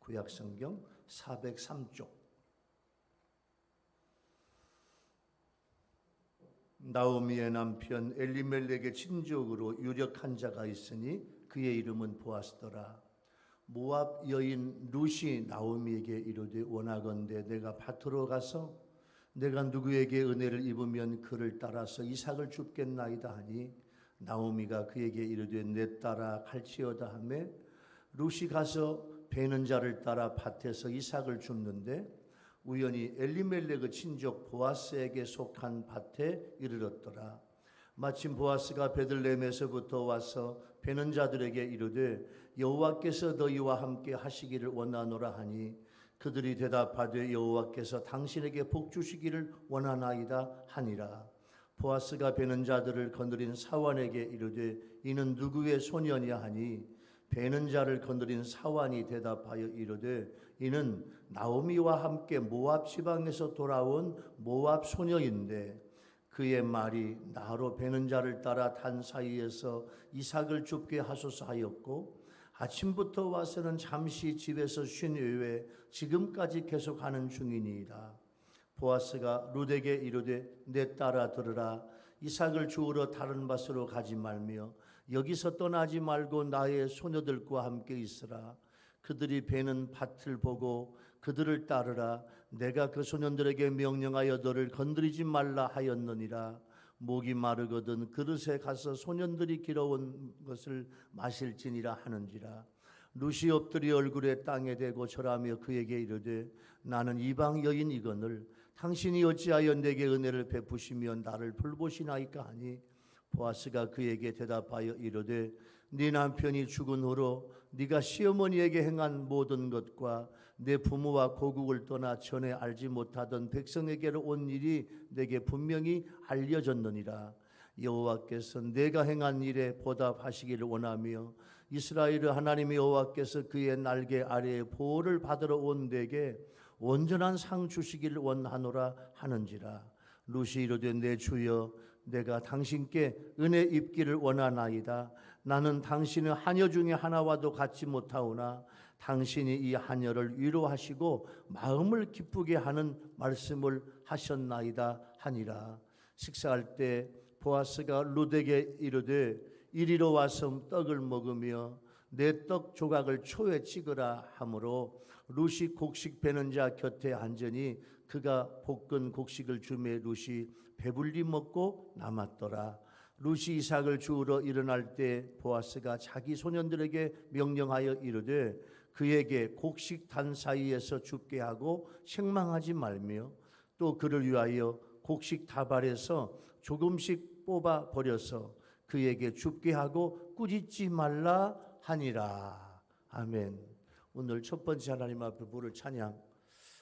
구약성경 403쪽. 나오미의 남편 엘리멜렉의 친족으로 유력한 자가 있으니 그의 이름은 보아스더라. 모압 여인 룻이 나오미에게 이르되 원하건대 내가 밭으로 가서 내가 누구에게 은혜를 입으면 그를 따라서 이삭을 줍겠나이다 하니 나오미가 그에게 이르되 내 딸아 갈지어다 하매 룻이 가서 베는 자를 따라 밭에서 이삭을 줍는데 우연히 엘리멜렉의 친족 보아스에게 속한 밭에 이르렀더라. 마침 보아스가 베들레헴에서부터 와서 베는 자들에게 이르되 여호와께서 너희와 함께 하시기를 원하노라 하니 그들이 대답하되 여호와께서 당신에게 복 주시기를 원하나이다 하니라. 보아스가 베는 자들을 거느린 사환에게 이르되 이는 누구의 소년이야 하니 베는 자를 거느린 사환이 대답하여 이르되 이는 나오미와 함께 모압 지방에서 돌아온 모압 소녀인데 그의 말이 나로 베는 자를 따라 단 사이에서 이삭을 줍게 하소서 하였고 아침부터 와서는 잠시 집에서 쉰 후에 지금까지 계속하는 중이니이다. 보아스가 룻에게 이르되 내 딸아 들으라. 이삭을 주우러 다른 밭으로 가지 말며 여기서 떠나지 말고 나의 소녀들과 함께 있으라. 그들이 베는 밭을 보고 그들을 따르라. 내가 그 소년들에게 명령하여 너를 건드리지 말라 하였느니라. 목이 마르거든 그릇에 가서 소년들이 길어온 것을 마실지니라 하는지라. 룻이 엎드려 얼굴에 땅에 대고 절하며 그에게 이르되 나는 이방 여인이거늘 당신이 어찌하여 내게 은혜를 베푸시며 나를 돌보시나이까 하니 보아스가 그에게 대답하여 이르되 네 남편이 죽은 후로 네가 시어머니에게 행한 모든 것과 내 부모와 고국을 떠나 전에 알지 못하던 백성에게로 온 일이 내게 분명히 알려졌느니라. 여호와께서 내가 행한 일에 보답하시기를 원하며 이스라엘의 하나님 여호와께서 그의 날개 아래에 보호를 받으러 온 내게 온전한 상 주시기를 원하노라 하는지라. 룻이 이르되 내 주여 내가 당신께 은혜 입기를 원하나이다. 나는 당신의 하녀 중에 하나와도 같지 못하오나 당신이 이 하녀를 위로하시고 마음을 기쁘게 하는 말씀을 하셨나이다 하니라. 식사할 때 보아스가 룻에게 이르되 이리로 와서 떡을 먹으며 내 떡 조각을 초에 찍으라 하므로 룻이 곡식 베는 자 곁에 앉으니 그가 볶은 곡식을 주매 룻이 배불리 먹고 남았더라. 룻이 이삭을 주우러 일어날 때 보아스가 자기 소년들에게 명령하여 이르되 그에게 곡식 단 사이에서 줍게 하고 책망하지 말며 또 그를 위하여 곡식 다발에서 조금씩 뽑아 버려서 그에게 줍게 하고 꾸짖지 말라 하니라. 아멘. 오늘 첫 번째 하나님 앞에 부를 찬양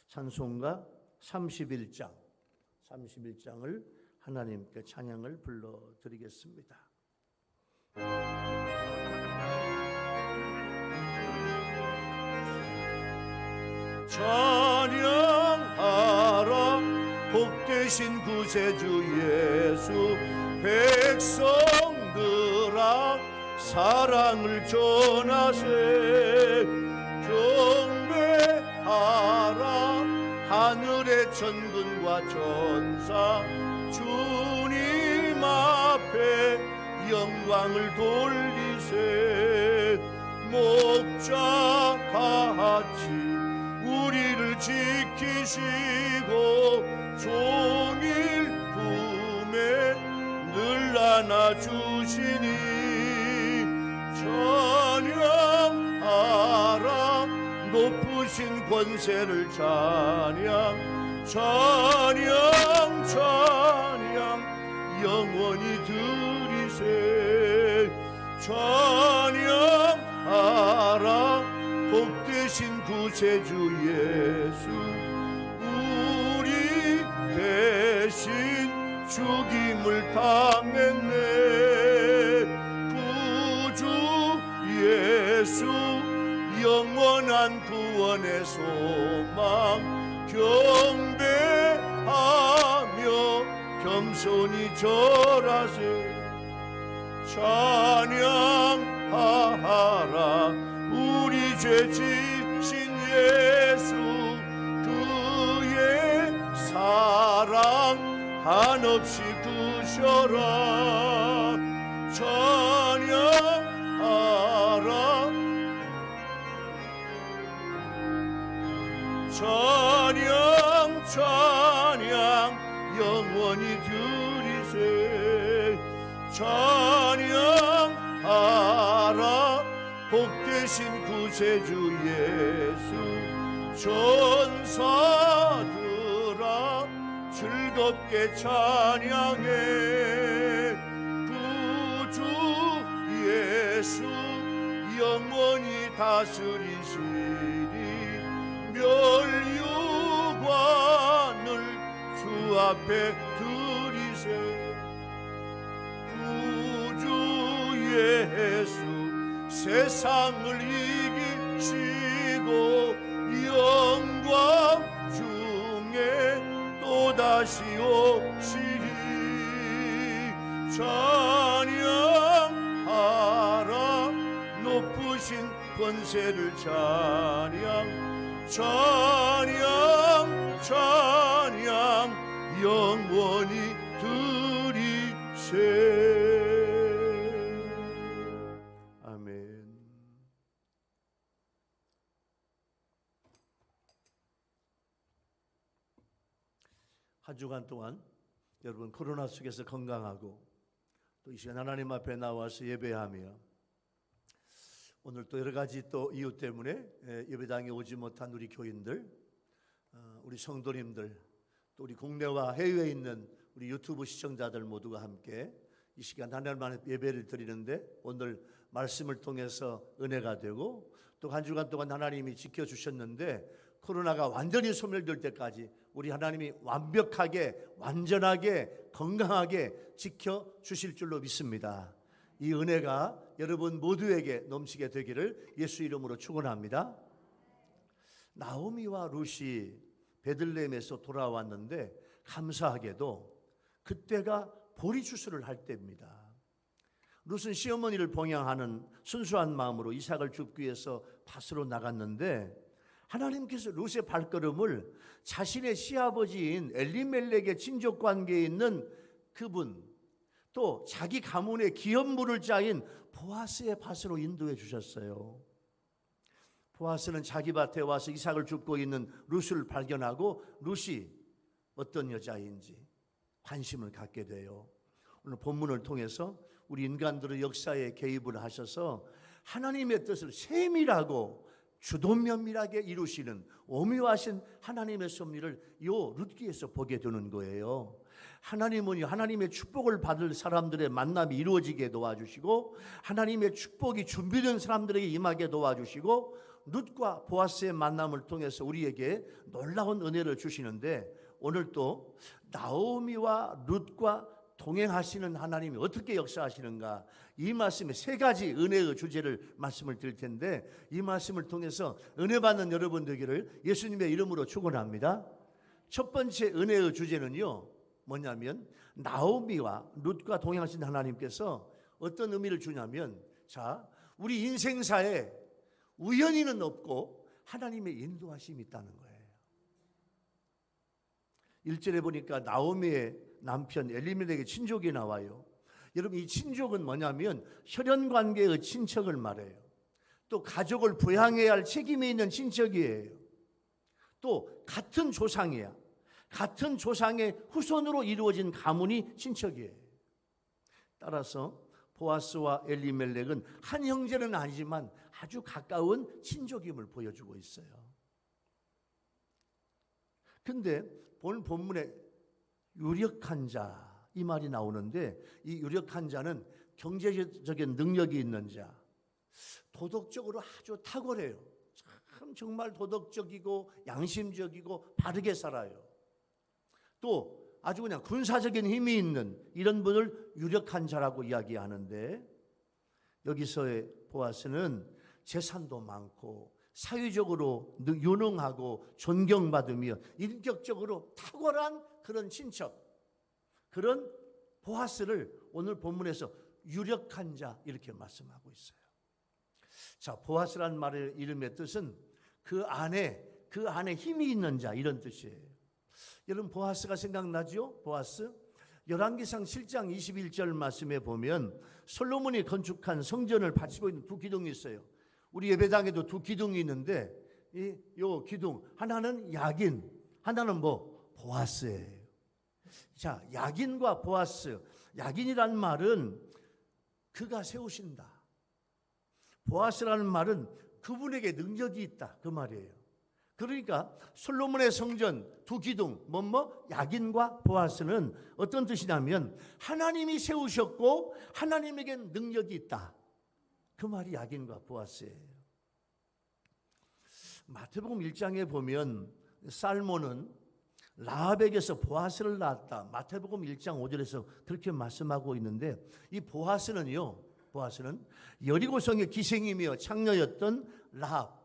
찬송가 31장을 하나님께 찬양을 불러드리겠습니다. 찬양하라 복되신 구세주 예수 백성들아 사랑을 전하세 경배하라 하늘의 천군과 천사 주님 앞에 영광을 돌리세 목자같이 우리를 지키시고 종일 품에 늘 안아주시니 찬양하라 높으신 권세를 찬양 찬양 찬양 영원히 드리세 찬양하라 복되신 구세주 예수 우리 대신 죽임을 당했네 구주 예수 영원한 구원의 소망 경배하며 겸손히 절하세 찬양하라 우리 죄 지신 예수 그의 사랑 한없이 크셔라 찬양하라 찬양 찬양 영원히 드리세 찬양하라 복되신 구세주 예수 전사들아 즐겁게 찬양해 구주 예수 영원히 다스리시니 멸류관을 주 앞에 드리세 구주 예수 세상을 이기시고 영광 중에 또다시 오시리 찬양하라 높으신 권세를 찬양 찬양 찬양 영원히 드리세 아멘. 한 주간 동안 여러분 코로나 속에서 건강하고 또 이 시간 하나님 앞에 나와서 예배하며 오늘 또 여러 가지 또 이유 때문에 예배당에 오지 못한 우리 교인들, 우리 성도님들, 또 우리 국내와 해외에 있는 우리 유튜브 시청자들 모두가 함께 이 시간 하나님 앞에 예배를 드리는데 오늘 말씀을 통해서 은혜가 되고 또 한 주간 동안 하나님이 지켜주셨는데 코로나가 완전히 소멸될 때까지 우리 하나님이 완벽하게 완전하게 건강하게 지켜주실 줄로 믿습니다. 이 은혜가 여러분 모두에게 넘치게 되기를 예수 이름으로 축원합니다. 나오미와 룻이 베들레헴에서 돌아왔는데 감사하게도 그때가 보리 추수를 할 때입니다. 룻은 시어머니를 봉양하는 순수한 마음으로 이삭을 줍기 위해서 밭으로 나갔는데 하나님께서 룻의 발걸음을 자신의 시아버지인 엘리멜렉의 친족 관계에 있는 그분 또 자기 가문의 기업물을 짜인 보아스의 밭으로 인도해 주셨어요. 보아스는 자기 밭에 와서 이삭을 줍고 있는 룻을 발견하고 룻이 어떤 여자인지 관심을 갖게 돼요. 오늘 본문을 통해서 우리 인간들의 역사에 개입을 하셔서 하나님의 뜻을 세밀하고 주도면밀하게 이루시는 오묘하신 하나님의 섭리를 요 룻기에서 보게 되는 거예요. 하나님은 하나님의 축복을 받을 사람들의 만남이 이루어지게 도와주시고 하나님의 축복이 준비된 사람들에게 임하게 도와주시고 룻과 보아스의 만남을 통해서 우리에게 놀라운 은혜를 주시는데 오늘 또 나오미와 룻과 동행하시는 하나님이 어떻게 역사하시는가 이 말씀에 세 가지 은혜의 주제를 말씀을 드릴 텐데 이 말씀을 통해서 은혜 받는 여러분 되기를 예수님의 이름으로 축원합니다. 첫 번째 은혜의 주제는요 뭐냐면 나오미와 룻과 동행하신 하나님께서 어떤 의미를 주냐면 자 우리 인생사에 우연히는 없고 하나님의 인도하심이 있다는 거예요. 1절에 보니까 나오미의 남편 엘리멜렉의 친족이 나와요. 여러분 이 친족은 뭐냐면 혈연관계의 친척을 말해요. 또 가족을 부양해야 할 책임이 있는 친척이에요. 또 같은 조상이야. 같은 조상의 후손으로 이루어진 가문이 친척이에요. 따라서 보아스와 엘리멜렉은 한 형제는 아니지만 아주 가까운 친족임을 보여주고 있어요. 근데 오늘 본문에 유력한 자 이 말이 나오는데 이 유력한 자는 경제적인 능력이 있는 자, 도덕적으로 아주 탁월해요. 참 정말 도덕적이고 양심적이고 바르게 살아요. 또 아주 그냥 군사적인 힘이 있는 이런 분을 유력한 자라고 이야기하는데 여기서의 보아스는 재산도 많고 사회적으로 유능하고 존경받으며 인격적으로 탁월한 그런 친척, 그런 보아스를 오늘 본문에서 유력한 자 이렇게 말씀하고 있어요. 자, 보아스란 말의 이름의 뜻은 그 안에 힘이 있는 자, 이런 뜻이에요. 여러분, 보아스가 생각나죠? 보아스. 열왕기상 7장 21절 말씀에 보면 솔로몬이 건축한 성전을 바치고 있는 두 기둥이 있어요. 우리 예배당에도 두 기둥이 있는데 요 기둥 하나는 야긴, 하나는 보아스예요. 자, 야긴과 보아스. 야긴이라는 말은 그가 세우신다. 보아스라는 말은 그분에게 능력이 있다, 그 말이에요. 그러니까 솔로몬의 성전 두 기둥 야긴과 보아스는 어떤 뜻이냐면 하나님이 세우셨고 하나님에게 능력이 있다, 그 말이 야긴과 보아스예요. 마태복음 1장에 보면 살몬은 라합에게서 보아스를 낳았다, 마태복음 1장 5절에서 그렇게 말씀하고 있는데, 이 보아스는요, 보아스는 여리고성의 기생이며 창녀였던 라합.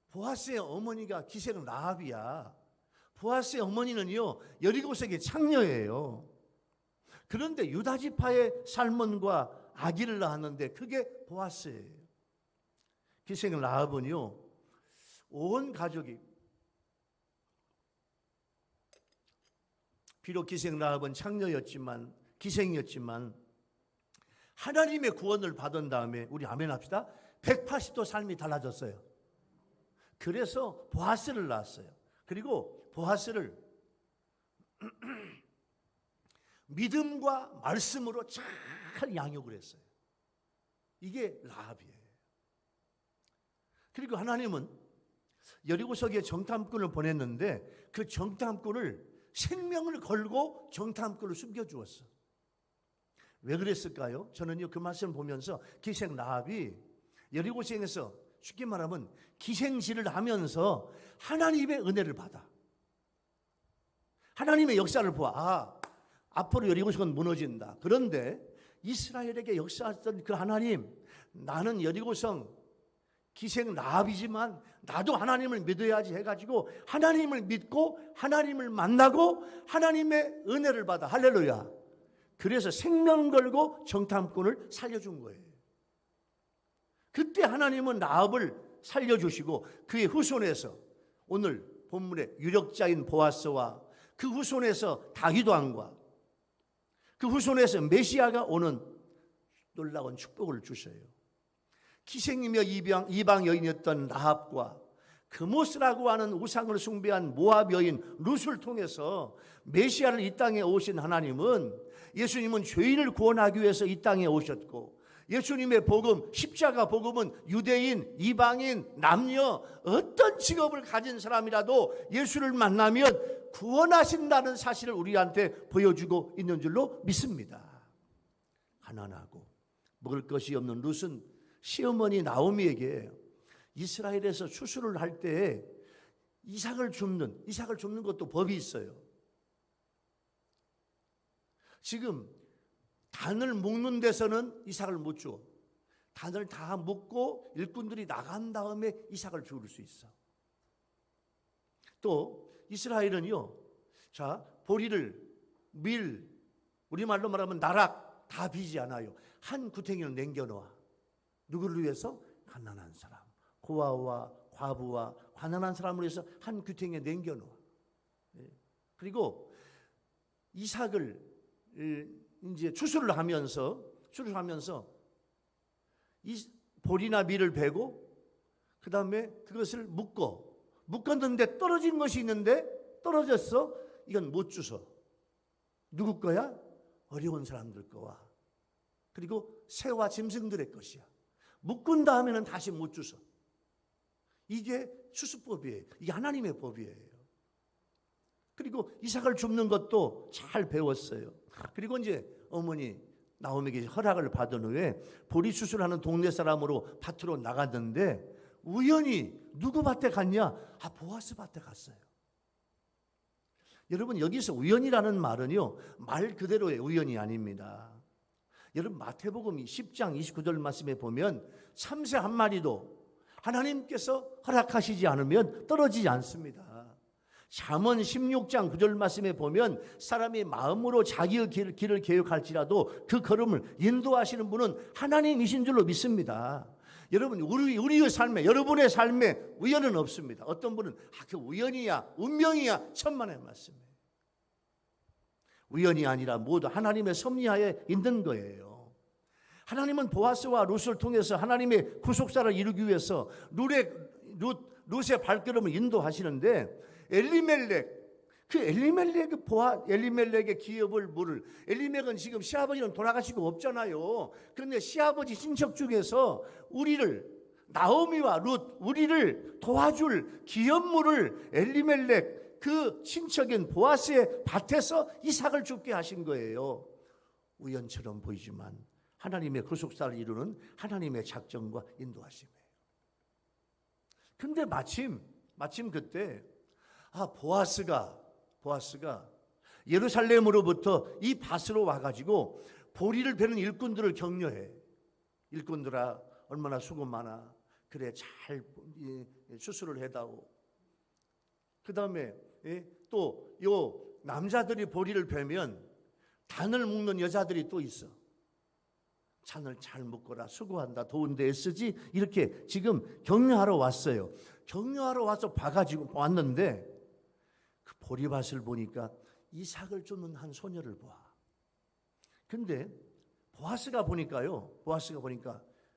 보아스의 어머니가 기생 라합이야. 보아스의 어머니는요, 여리고성의 창녀예요. 그런데 유다 지파의 살몬과 아기를 낳았는데 그게 보아스예요. 기생 라합은요, 온 가족이, 비록 기생 라합은 창녀였지만, 기생이었지만 하나님의 구원을 받은 다음에, 우리 아멘 합시다, 180도 삶이 달라졌어요. 그래서 보아스를 낳았어요. 그리고 보아스를 믿음과 말씀으로 잘 양육을 했어요. 이게 라합이에요. 그리고 하나님은 여리고성에 정탐꾼을 보냈는데 그 정탐꾼을 생명을 걸고 정탐꾼을 숨겨주었어. 왜 그랬을까요? 저는요, 그 말씀을 보면서 기생 라합이 여리고성에서 쉽게 말하면 기생질을 하면서 하나님의 은혜를 받아. 하나님의 역사를 보아. 앞으로 여리고성은 무너진다. 그런데 이스라엘에게 역사했던 그 하나님, 나는 여리고성 기생 라합이지만 나도 하나님을 믿어야지 해가지고 하나님을 믿고 하나님을 만나고 하나님의 은혜를 받아. 할렐루야. 그래서 생명 걸고 정탐꾼을 살려준 거예요. 그때 하나님은 라합을 살려주시고 그의 후손에서 오늘 본문의 유력자인 보아스와 그 후손에서 다윗 왕과 그 후손에서 메시아가 오는 놀라운 축복을 주셔요. 기생이며 이방 여인이었던 라합과 그모스라고 하는 우상을 숭배한 모압 여인 룻을 통해서 메시아를 이 땅에 오신 하나님은, 예수님은 죄인을 구원하기 위해서 이 땅에 오셨고, 예수님의 복음, 십자가 복음은 유대인, 이방인, 남녀 어떤 직업을 가진 사람이라도 예수를 만나면 구원하신다는 사실을 우리한테 보여주고 있는 줄로 믿습니다. 가난하고 먹을 것이 없는 룻은 시어머니 나오미에게 이스라엘에서 추수를 할 때 이삭을 줍는 것도 법이 있어요. 지금 단을 묶는 데서는 이삭을 못 줘. 단을 다 묶고 일꾼들이 나간 다음에 이삭을 줄 수 있어. 또 이스라엘은요, 자, 보리를, 밀, 우리말로 말하면 나락 다 비지 않아요. 한 구탱이를 남겨놓아. 누구를 위해서? 가난한 사람, 고아와 과부와 가난한 사람을 위해서 한 구탱이에 남겨놓아. 그리고 이삭을 이제 추수를 하면서 이 보리나 밀을 베고 그 다음에 그것을 묶었는데 떨어진 것이 있는데 떨어졌어. 이건 못 주서. 누구 거야? 어려운 사람들 거와 그리고 새와 짐승들의 것이야. 묶은 다음에는 다시 못 주서. 이게 추수법이에요. 이게 하나님의 법이에요. 그리고 이삭을 줍는 것도 잘 배웠어요. 그리고 이제 어머니 나오미에게 허락을 받은 후에 보리 추수하는 동네 사람으로 밭으로 나갔는데 우연히 누구 밭에 갔냐? 보아스 밭에 갔어요. 여러분, 여기서 우연이라는 말은요, 말 그대로의 우연이 아닙니다. 여러분, 마태복음 10장 29절 말씀에 보면 참새 한 마리도 하나님께서 허락하시지 않으면 떨어지지 않습니다. 잠언 16장 9절 말씀에 보면 사람이 마음으로 자기의 길을 계획할지라도 그 걸음을 인도하시는 분은 하나님이신 줄로 믿습니다. 여러분, 우리의 삶에, 여러분의 삶에 우연은 없습니다. 어떤 분은 그 우연이야, 운명이야, 천만의 말씀이에요. 우연이 아니라 모두 하나님의 섭리하에 있는 거예요. 하나님은 보아스와 룻을 통해서 하나님의 구속사를 이루기 위해서 룻의 발걸음을 인도하시는데, 엘리멜렉의 기업을 물을, 엘리멜렉은 지금 시아버지는 돌아가시고 없잖아요. 그런데 시아버지 친척 중에서 나오미와 룻, 우리를 도와줄 기업물을 엘리멜렉 그 친척인 보아스의 밭에서 이삭을 죽게 하신 거예요. 우연처럼 보이지만 하나님의 구속사를 이루는 하나님의 작정과 인도하심이에요. 근데 마침 그때 보아스가 예루살렘으로부터 이 밭으로 와가지고 보리를 베는 일꾼들을 격려해. 일꾼들아, 얼마나 수고 많아. 그래, 잘 수술을 해다오. 그 다음에 또 요 남자들이 보리를 베면 단을 묶는 여자들이 또 있어. 잔을 잘 묶어라, 수고한다, 더운데 애쓰지, 이렇게 지금 격려하러 왔어요. 격려하러 와서 봐가지고 왔는데 그 보리밭을 보니까 이삭을 쫓는 한 소녀를 봐. 근데 보아스가 보니까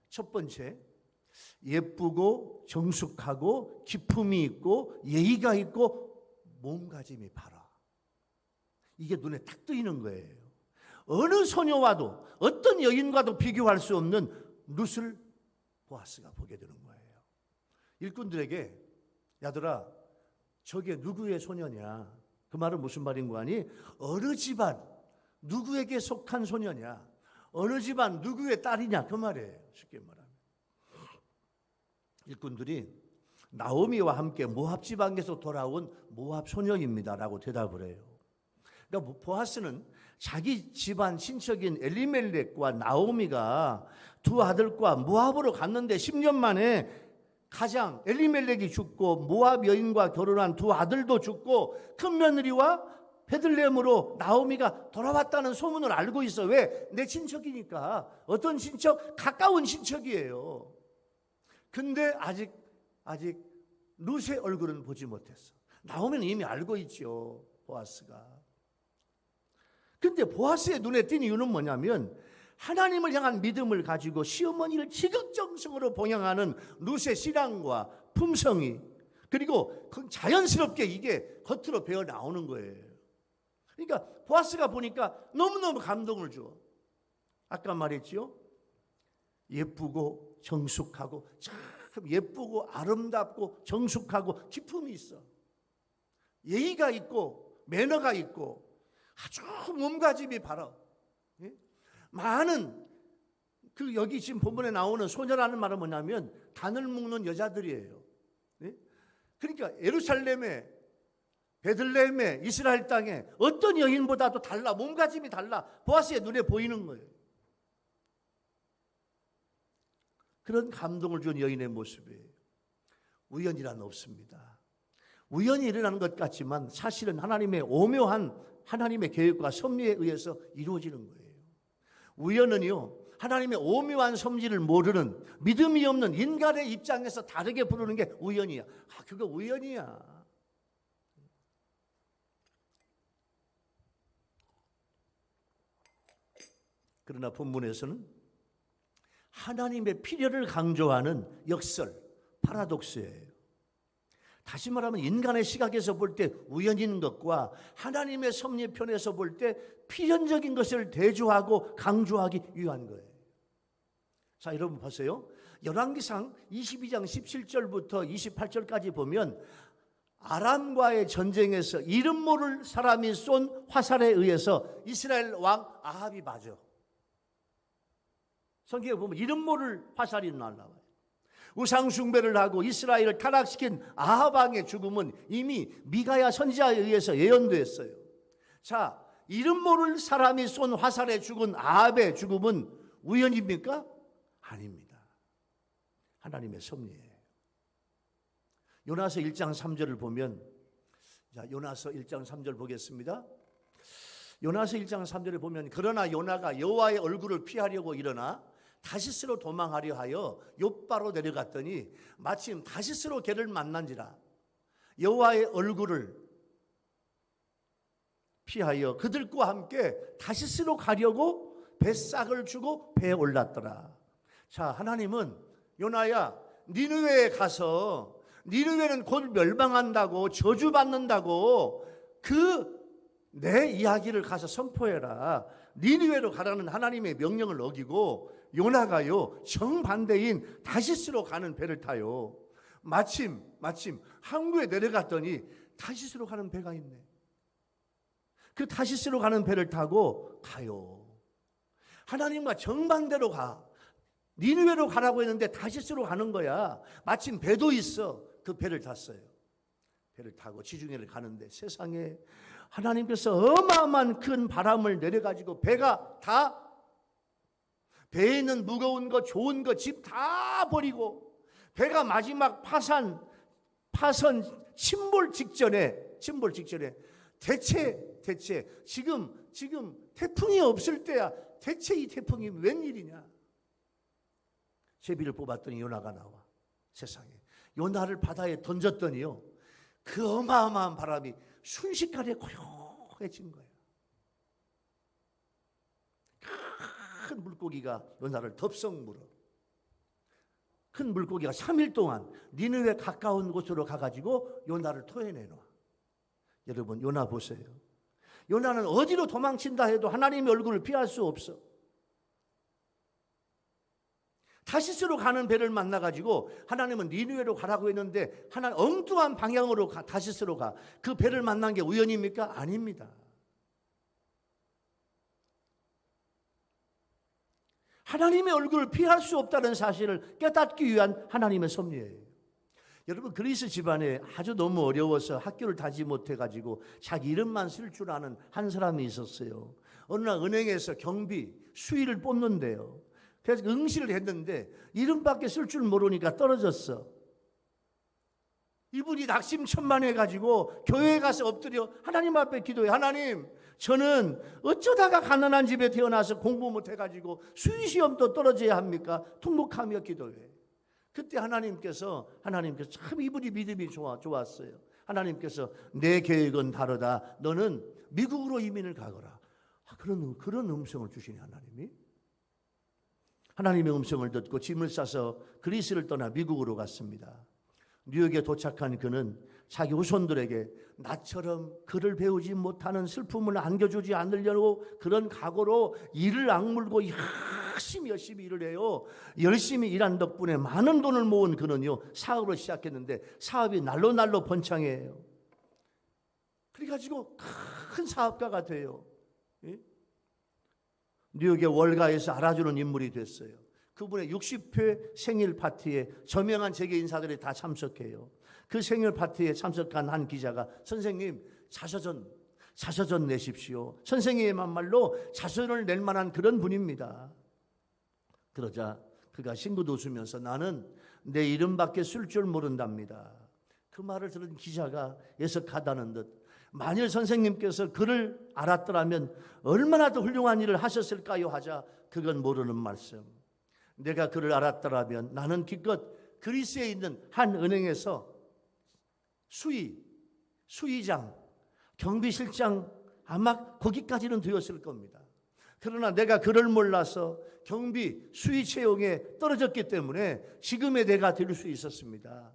첫 번째, 예쁘고 정숙하고 기품이 있고 예의가 있고 몸가짐이 바라. 이게 눈에 딱 뜨이는 거예요. 어느 소녀와도 어떤 여인과도 비교할 수 없는 룻을 보아스가 보게 되는 거예요. 일꾼들에게, 야들아, 저게 누구의 소녀냐? 그 말은 무슨 말인 거 아니? 어느 집안 누구에게 속한 소녀냐? 어느 집안 누구의 딸이냐? 그 말이에요. 쉽게 말하면. 일꾼들이 나오미와 함께 모압 지방에서 돌아온 모압 소녀입니다라고 대답을 해요. 그러니까 보아스는 자기 집안 친척인 엘리멜렉과 나오미가 두 아들과 모압으로 갔는데 10년 만에 가장 엘리멜렉이 죽고 모압 여인과 결혼한 두 아들도 죽고 큰 며느리와 베들레헴으로 나오미가 돌아왔다는 소문을 알고 있어. 왜? 내 친척이니까. 어떤 친척? 가까운 친척이에요. 근데 아직 룻의 얼굴은 보지 못했어. 나오미는 이미 알고 있죠, 보아스가. 근데 보아스의 눈에 띈 이유는 뭐냐면 하나님을 향한 믿음을 가지고 시어머니를 지극정성으로 봉양하는 룻의 신앙과 품성이, 그리고 자연스럽게 이게 겉으로 배어 나오는 거예요. 그러니까 보아스가 보니까 너무너무 감동을 줘. 아까 말했지요? 예쁘고 정숙하고, 참 예쁘고 아름답고 정숙하고 기품이 있어. 예의가 있고 매너가 있고 아주 몸가짐이 바라. 많은 여기 지금 본문에 나오는 소녀라는 말은 뭐냐면 단을 묶는 여자들이에요. 그러니까 예루살렘에, 베들레헴에, 이스라엘 땅에 어떤 여인보다도 달라. 몸가짐이 달라. 보아스의 눈에 보이는 거예요. 그런 감동을 준 여인의 모습이에요. 우연이란 없습니다. 우연히 일어나는 것 같지만 사실은 하나님의 오묘한 하나님의 계획과 섭리에 의해서 이루어지는 거예요. 우연은요, 하나님의 오묘한 섭리를 모르는 믿음이 없는 인간의 입장에서 다르게 부르는 게 우연이야. 그거 우연이야. 그러나 본문에서는 하나님의 필요를 강조하는 역설, 파라독스예요. 다시 말하면 인간의 시각에서 볼 때 우연인 것과 하나님의 섭리 편에서 볼 때 필연적인 것을 대조하고 강조하기 위한 거예요. 자, 여러분 보세요. 열왕기상 22장 17절부터 28절까지 보면 아람과의 전쟁에서 이름 모를 사람이 쏜 화살에 의해서 이스라엘 왕 아합이 맞아. 성경에 보면 이름 모를 화살이 날라와요. 우상 숭배를 하고 이스라엘을 타락시킨 아합 왕의 죽음은 이미 미가야 선지자에 의해서 예언됐어요. 자, 이름 모를 사람이 쏜 화살에 죽은 아합의 죽음은 우연입니까? 아닙니다. 하나님의 섭리예요. 요나서 1장 3절을 보면, 자, 요나서 1장 3절 보겠습니다. 요나서 1장 3절에 보면, 그러나 요나가 여호와의 얼굴을 피하려고 일어나 다시스로 도망하려 하여 욥바로 내려갔더니 마침 다시스로 걔를 만난지라 여호와의 얼굴을 피하여 그들과 함께 다시스로 가려고 뱃삭을 주고 배에 올랐더라. 자, 하나님은 요나야 니느웨에 가서 니느웨는 곧 멸망한다고 저주받는다고 그 내 이야기를 가서 선포해라. 니느웨로 가라는 하나님의 명령을 어기고 요나가요 정반대인 다시스로 가는 배를 타요. 마침 항구에 내려갔더니 다시스로 가는 배가 있네. 그 다시스로 가는 배를 타고 가요. 하나님과 정반대로 가. 니느웨로 가라고 했는데 다시스로 가는 거야. 마침 배도 있어. 그 배를 탔어요. 배를 타고 지중해를 가는데 세상에 하나님께서 어마어마한 큰 바람을 내려가지고 배가 다 배에 있는 무거운 거 좋은 거 집 다 버리고 배가 마지막 파선 침몰 직전에 대체 지금 태풍이 없을 때야. 대체 이 태풍이 웬일이냐. 제비를 뽑았더니 요나가 나와. 세상에 요나를 바다에 던졌더니요 그 어마어마한 바람이 순식간에 고요해진 거예요. 큰 물고기가 요나를 덥석 물어. 큰 물고기가 3일 동안 니느웨 가까운 곳으로 가가지고 요나를 토해내놔. 여러분 요나 보세요. 요나는 어디로 도망친다 해도 하나님의 얼굴을 피할 수 없어. 다시스로 가는 배를 만나가지고 하나님은 니느웨로 가라고 했는데 하나님 엉뚱한 방향으로 다시스로 가. 그 배를 만난 게 우연입니까? 아닙니다. 하나님의 얼굴을 피할 수 없다는 사실을 깨닫기 위한 하나님의 섭리예요. 여러분 그리스 집안에 아주 너무 어려워서 학교를 다지 못해가지고 자기 이름만 쓸 줄 아는 한 사람이 있었어요. 어느 날 은행에서 경비 수의를 뽑는데요. 그래서 응시를 했는데 이름밖에 쓸 줄 모르니까 떨어졌어. 이분이 낙심천만해가지고 교회에 가서 엎드려 하나님 앞에 기도해. 하나님 저는 어쩌다가 가난한 집에 태어나서 공부 못해가지고 수의시험도 떨어져야 합니까? 통곡하며 기도해. 그때 하나님께서 참 이분이 믿음이 좋았어요. 하나님께서 내 계획은 다르다. 너는 미국으로 이민을 가거라. 그런 음성을 주시네 하나님이. 하나님의 음성을 듣고 짐을 싸서 그리스를 떠나 미국으로 갔습니다. 뉴욕에 도착한 그는 자기 후손들에게 나처럼 글을 배우지 못하는 슬픔을 안겨주지 않으려고 그런 각오로 이를 악물고 열심히 일을 해요. 열심히 일한 덕분에 많은 돈을 모은 그는요 사업을 시작했는데 사업이 날로 번창해요. 그래가지고 큰 사업가가 돼요. 뉴욕의 월가에서 알아주는 인물이 됐어요. 그분의 60회 생일 파티에 저명한 세계 인사들이 다 참석해요. 그 생일 파티에 참석한 한 기자가 선생님 자서전 내십시오. 선생님의 말로 자서전을 낼 만한 그런 분입니다. 그러자 그가 싱긋 웃으면서 나는 내 이름밖에 쓸 줄 모른답니다. 그 말을 들은 기자가 예석하다는 듯 만일 선생님께서 그를 알았더라면 얼마나 더 훌륭한 일을 하셨을까요 하자 그건 모르는 말씀. 내가 그를 알았더라면 나는 기껏 그리스에 있는 한 은행에서 수의장, 경비실장 아마 거기까지는 되었을 겁니다. 그러나 내가 그를 몰라서 경비, 수의 채용에 떨어졌기 때문에 지금의 내가 될 수 있었습니다.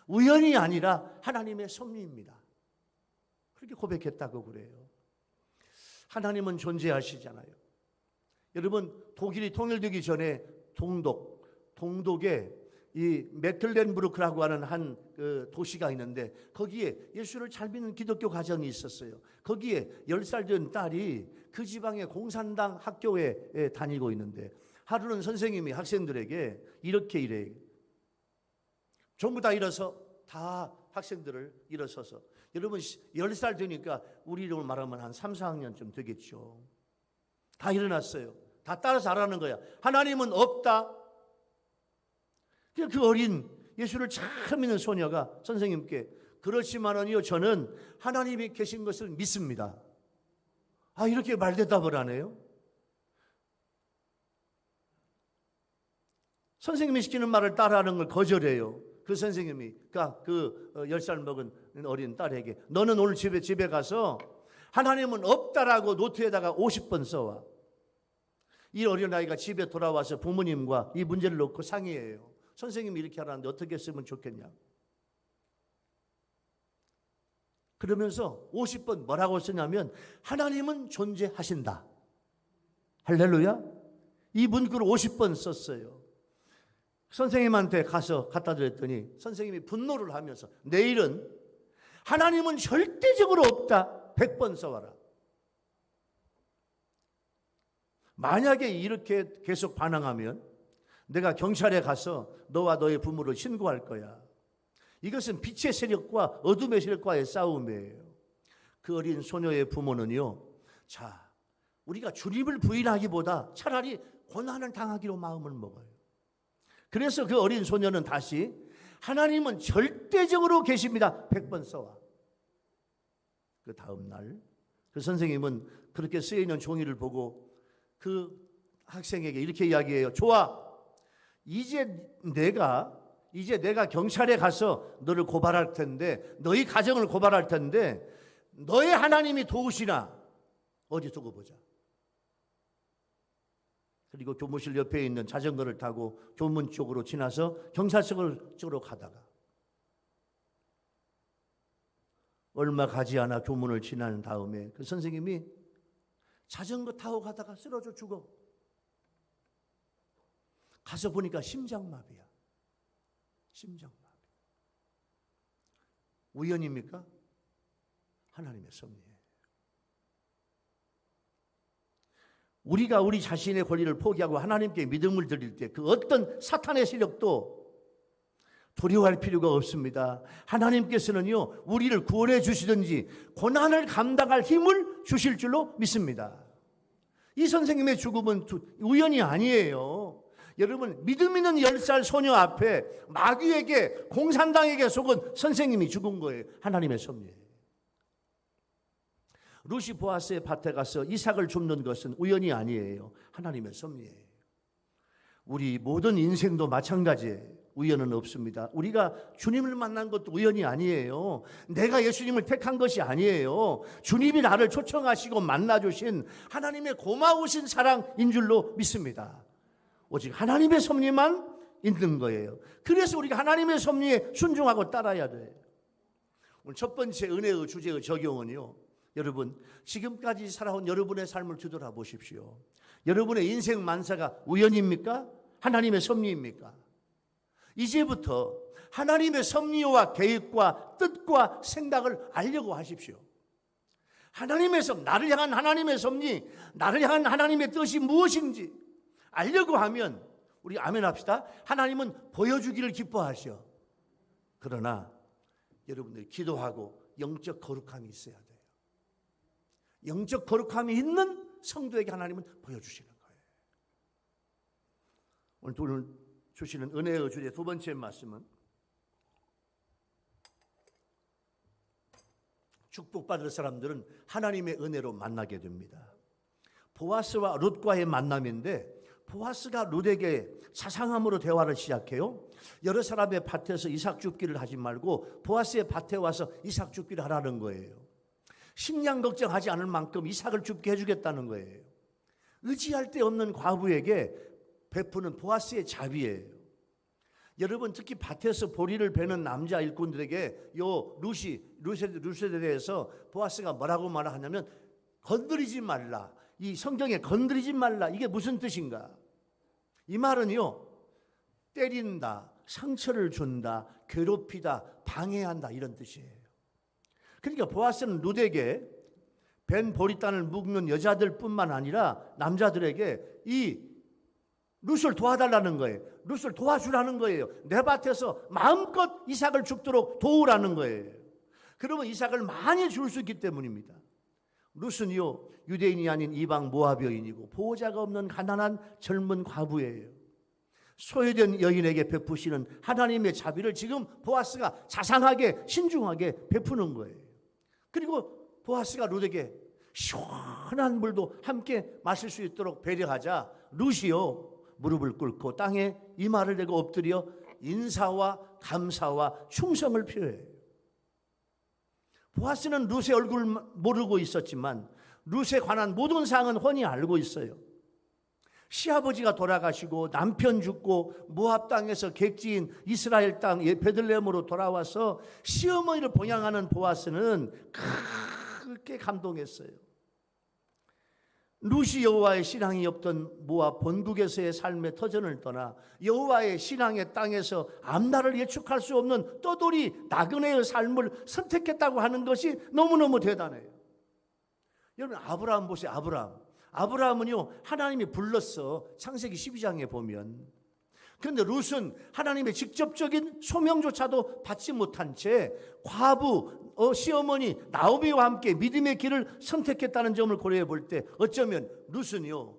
우연이 아니라 하나님의 섭리입니다. 그렇게 고백했다고 그래요. 하나님은 존재하시잖아요. 여러분 독일이 통일되기 전에 동독에 이 메클렌부르크라고 하는 한 도시가 있는데 거기에 예수를 잘 믿는 기독교 가정이 있었어요. 거기에 10살 된 딸이 그 지방의 공산당 학교에 다니고 있는데 하루는 선생님이 학생들에게 이렇게 이래요. 전부 다 학생들을 일어서서 여러분 10살 되니까 우리 이름을 말하면 한 3, 4학년쯤 되겠죠. 다 일어났어요. 다 따라서 하라는 거야. 하나님은 없다. 그 어린 예수를 참 믿는 소녀가 선생님께 그렇지만은요 저는 하나님이 계신 것을 믿습니다. 이렇게 말대답을 하네요. 선생님이 시키는 말을 따라하는 걸 거절해요. 그 선생님이 그 10살 먹은 어린 딸에게 너는 오늘 집에 가서 하나님은 없다라고 노트에다가 50번 써와. 이 어린아이가 집에 돌아와서 부모님과 이 문제를 놓고 상의해요. 선생님이 이렇게 하라는데 어떻게 쓰면 좋겠냐. 그러면서 50번 뭐라고 쓰냐면 하나님은 존재하신다. 할렐루야. 이 문구를 50번 썼어요. 선생님한테 가서 갖다 드렸더니 선생님이 분노를 하면서 내일은 하나님은 절대적으로 없다 100번 써와라. 만약에 이렇게 계속 반항하면 내가 경찰에 가서 너와 너의 부모를 신고할 거야. 이것은 빛의 세력과 어둠의 세력과의 싸움이에요. 그 어린 소녀의 부모는요, 자, 우리가 주님을 부인하기보다 차라리 고난을 당하기로 마음을 먹어요. 그래서 그 어린 소녀는 다시 하나님은 절대적으로 계십니다 100번 써와. 그 다음 날 그 선생님은 그렇게 쓰여있는 종이를 보고 그 학생에게 이렇게 이야기해요. 좋아, 이제 내가 경찰에 가서 너를 고발할 텐데, 너희 가정을 고발할 텐데 너의 하나님이 도우시나 어디 두고 보자. 그리고 교무실 옆에 있는 자전거를 타고 교문 쪽으로 지나서 경찰서 쪽으로 가다가 얼마 가지 않아 교문을 지난 다음에 그 선생님이 자전거 타고 가다가 쓰러져 죽어. 가서 보니까 심장마비야. 심장마비. 우연입니까? 하나님의 섭리예요. 우리가 우리 자신의 권리를 포기하고 하나님께 믿음을 드릴 때 그 어떤 사탄의 세력도 두려워할 필요가 없습니다. 하나님께서는요, 우리를 구원해 주시든지 고난을 감당할 힘을 주실 줄로 믿습니다. 이 선생님의 죽음은 우연이 아니에요. 여러분, 믿음 있는 10살 소녀 앞에 마귀에게 공산당에게 속은 선생님이 죽은 거예요. 하나님의 섭리예요. 루시 보아스의 밭에 가서 이삭을 줍는 것은 우연이 아니에요. 하나님의 섭리예요. 우리 모든 인생도 마찬가지예요. 우연은 없습니다. 우리가 주님을 만난 것도 우연이 아니에요. 내가 예수님을 택한 것이 아니에요. 주님이 나를 초청하시고 만나주신 하나님의 고마우신 사랑인 줄로 믿습니다. 오직 하나님의 섭리만 있는 거예요. 그래서 우리가 하나님의 섭리에 순종하고 따라야 돼요. 오늘 첫 번째 은혜의 주제의 적용은요, 여러분, 지금까지 살아온 여러분의 삶을 뒤돌아보십시오. 여러분의 인생 만사가 우연입니까? 하나님의 섭리입니까? 이제부터 하나님의 섭리와 계획과 뜻과 생각을 알려고 하십시오. 하나님의 섭리, 나를 향한 하나님의 섭리, 나를 향한 하나님의 뜻이 무엇인지 알려고 하면 우리 아멘 합시다. 하나님은 보여주기를 기뻐하셔. 그러나 여러분들이 기도하고 영적 거룩함이 있어야 돼요. 영적 거룩함이 있는 성도에게 하나님은 보여주시는 거예요. 오늘 주시는 은혜의 주제 두 번째 말씀은 축복받을 사람들은 하나님의 은혜로 만나게 됩니다. 보아스와 룻과의 만남인데 보아스가 룻에게 사상함으로 대화를 시작해요. 여러 사람의 밭에서 이삭 줍기를 하지 말고 보아스의 밭에 와서 이삭 줍기를 하라는 거예요. 식량 걱정하지 않을 만큼 이삭을 줍게 해주겠다는 거예요. 의지할 데 없는 과부에게 베푸는 보아스의 자비예요. 여러분, 특히 밭에서 보리를 베는 남자 일꾼들에게 요 루셋에 대해서 보아스가 뭐라고 말하냐면 건드리지 말라. 이 성경에 건드리지 말라. 이게 무슨 뜻인가? 이 말은요, 때린다, 상처를 준다, 괴롭히다, 방해한다 이런 뜻이에요. 그러니까 보아스는 룻에게 벤 보리단을 묶는 여자들뿐만 아니라 남자들에게 이 룻을 도와달라는 거예요. 룻을 도와주라는 거예요. 내 밭에서 마음껏 이삭을 줍도록 도우라는 거예요. 그러면 이삭을 많이 줄 수 있기 때문입니다. 룻은요, 유대인이 아닌 이방 모압 여인이고 보호자가 없는 가난한 젊은 과부예요. 소외된 여인에게 베푸시는 하나님의 자비를 지금 보아스가 자상하게 신중하게 베푸는 거예요. 그리고 보아스가 룻에게 시원한 물도 함께 마실 수 있도록 배려하자 룻이요, 무릎을 꿇고 땅에 이마를 대고 엎드려 인사와 감사와 충성을 표해요. 보아스는 룻의 얼굴을 모르고 있었지만 룻에 관한 모든 사항은 훤히 알고 있어요. 시아버지가 돌아가시고 남편 죽고 모압 땅에서 객지인 이스라엘 땅 베들레헴으로 돌아와서 시어머니를 봉양하는 보아스는 크게 감동했어요. 룻이 여호와의 신앙이 없던 모압 본국에서의 삶의 터전을 떠나 여호와의 신앙의 땅에서 앞날을 예측할 수 없는 떠돌이 나그네의 삶을 선택했다고 하는 것이 너무너무 대단해요. 여러분, 아브라함 보세요. 아브라함은요, 하나님이 불렀어. 창세기 12장에 보면. 그런데 룻은 하나님의 직접적인 소명조차도 받지 못한 채 과부 시어머니 나오미와 함께 믿음의 길을 선택했다는 점을 고려해 볼 때 어쩌면 룻은요,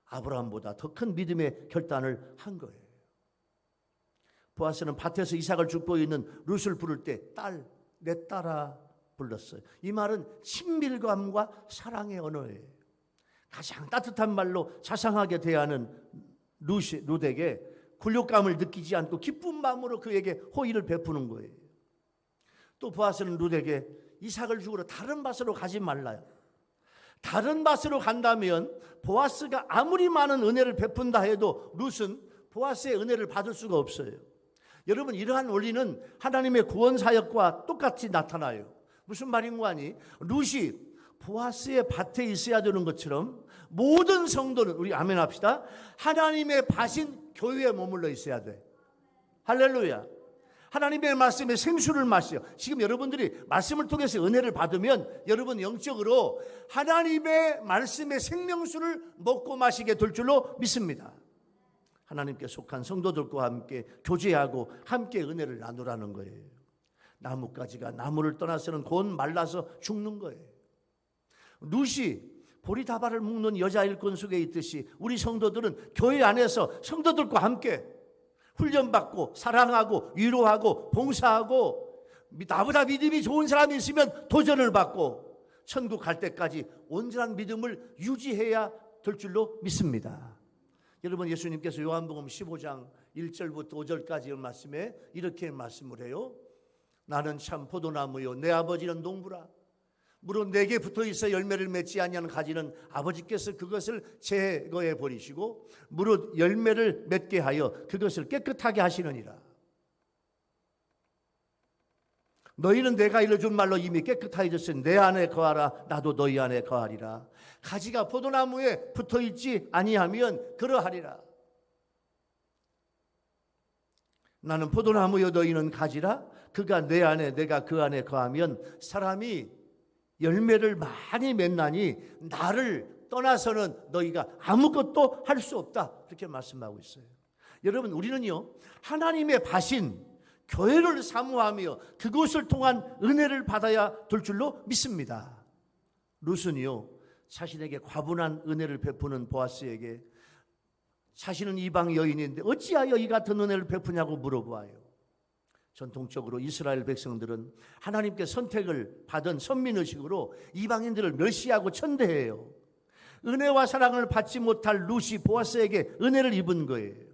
아브라함보다 더 큰 믿음의 결단을 한 거예요. 보아스는 밭에서 이삭을 줍고 있는 룻을 부를 때 내 딸아 불렀어요. 이 말은 친밀감과 사랑의 언어예요. 가장 따뜻한 말로 자상하게 대하는 룻에게 굴욕감을 느끼지 않고 기쁜 마음으로 그에게 호의를 베푸는 거예요. 또 보아스는 룻에게 이삭을 죽으러 다른 밭으로 가지 말라요. 다른 밭으로 간다면 보아스가 아무리 많은 은혜를 베푼다 해도 룻은 보아스의 은혜를 받을 수가 없어요. 여러분, 이러한 원리는 하나님의 구원 사역과 똑같이 나타나요. 무슨 말인고 하니 룻이 보아스의 밭에 있어야 되는 것처럼 모든 성도는, 우리 아멘 합시다, 하나님의 밭인 교회에 머물러 있어야 돼. 할렐루야. 하나님의 말씀에 생수를 마셔요. 지금 여러분들이 말씀을 통해서 은혜를 받으면 여러분 영적으로 하나님의 말씀의 생명수를 먹고 마시게 될 줄로 믿습니다. 하나님께 속한 성도들과 함께 교제하고 함께 은혜를 나누라는 거예요. 나뭇가지가 나무를 떠나서는 곧 말라서 죽는 거예요. 룻이 보리다발을 묶는 여자 일꾼 속에 있듯이 우리 성도들은 교회 안에서 성도들과 함께 훈련받고 사랑하고 위로하고 봉사하고 나보다 믿음이 좋은 사람이 있으면 도전을 받고 천국 갈 때까지 온전한 믿음을 유지해야 될 줄로 믿습니다. 여러분, 예수님께서 요한복음 15장 1절부터 5절까지의 말씀에 이렇게 말씀을 해요. 나는 참 포도나무요 내 아버지는 농부라. 물론 내게 붙어있어 열매를 맺지 아니하는 가지는 아버지께서 그것을 제거해 버리시고 무릇 열매를 맺게 하여 그것을 깨끗하게 하시느니라. 너희는 내가 일러준 말로 이미 깨끗하여졌으니 내 안에 거하라. 나도 너희 안에 거하리라. 가지가 포도나무에 붙어있지 아니하면 그러하리라. 나는 포도나무여 너희는 가지라. 그가 내 안에 내가 그 안에 거하면 사람이 열매를 많이 맺나니 나를 떠나서는 너희가 아무것도 할 수 없다. 이렇게 말씀하고 있어요. 여러분, 우리는요 하나님의 밭인 교회를 사모하며 그곳을 통한 은혜를 받아야 될 줄로 믿습니다. 룻은요 자신에게 과분한 은혜를 베푸는 보아스에게 자신은 이방 여인인데 어찌하여 이 같은 은혜를 베푸냐고 물어보아요. 전통적으로 이스라엘 백성들은 하나님께 선택을 받은 선민의식으로 이방인들을 멸시하고 천대해요. 은혜와 사랑을 받지 못할 룻이 보아스에게 은혜를 입은 거예요.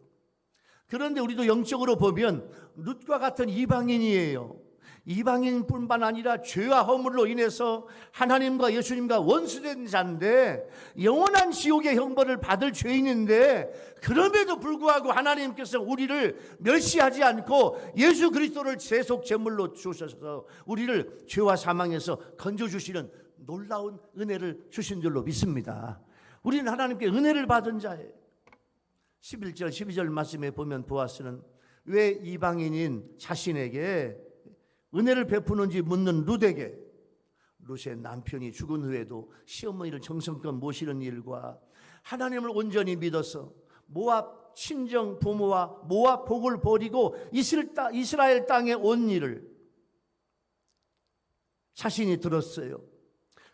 그런데 우리도 영적으로 보면 룻과 같은 이방인이에요. 이방인뿐만 아니라 죄와 허물로 인해서 하나님과 예수님과 원수된 자인데 영원한 지옥의 형벌을 받을 죄인인데 그럼에도 불구하고 하나님께서 우리를 멸시하지 않고 예수 그리스도를 세속 제물로 주셔서 우리를 죄와 사망에서 건져주시는 놀라운 은혜를 주신 줄로 믿습니다. 우리는 하나님께 은혜를 받은 자예요. 11절 12절 말씀에 보면 보아스는 왜 이방인인 자신에게 은혜를 베푸는지 묻는 룻에게 룻의 남편이 죽은 후에도 시어머니를 정성껏 모시는 일과 하나님을 온전히 믿어서 모압 친정 부모와 모압 복을 버리고 이스라엘 땅에 온 일을 자신이 들었어요.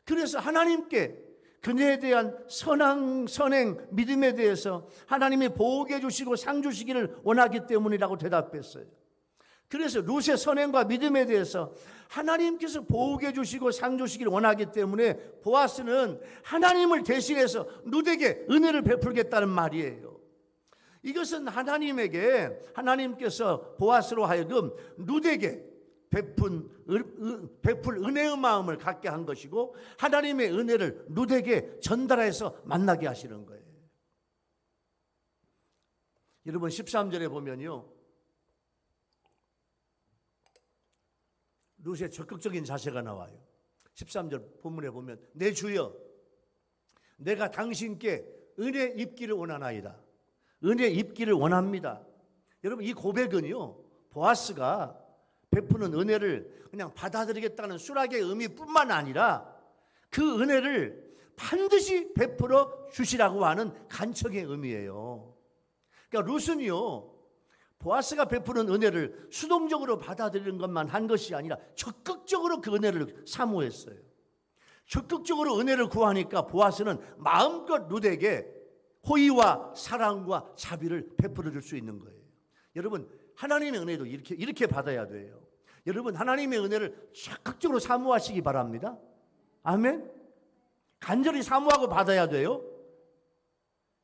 그래서 하나님께 그녀에 대한 선행 믿음에 대해서 하나님이 보호해 주시고 상 주시기를 원하기 때문이라고 대답했어요. 그래서 룻의 선행과 믿음에 대해서 하나님께서 보호해 주시고 상 주시기를 원하기 때문에 보아스는 하나님을 대신해서 룻에게 은혜를 베풀겠다는 말이에요. 이것은 하나님께서 보아스로 하여금 룻에게 베풀 은혜의 마음을 갖게 한 것이고, 하나님의 은혜를 룻에게 전달해서 만나게 하시는 거예요. 여러분 13절에 보면요, 룻의 적극적인 자세가 나와요. 13절 본문에 보면, 내 주여, 내가 당신께 은혜 입기를 원하나이다. 은혜 입기를 원합니다. 여러분, 이 고백은요, 보아스가 베푸는 은혜를 그냥 받아들이겠다는 수락의 의미뿐만 아니라 그 은혜를 반드시 베풀어 주시라고 하는 간청의 의미예요. 그러니까 룻은요, 보아스가 베푸는 은혜를 수동적으로 받아들이는 것만 한 것이 아니라 적극적으로 그 은혜를 사모했어요. 적극적으로 은혜를 구하니까 보아스는 마음껏 룻에게 호의와 사랑과 자비를 베풀어 줄 수 있는 거예요. 여러분, 하나님의 은혜도 이렇게 받아야 돼요. 여러분, 하나님의 은혜를 적극적으로 사모하시기 바랍니다. 아멘. 간절히 사모하고 받아야 돼요.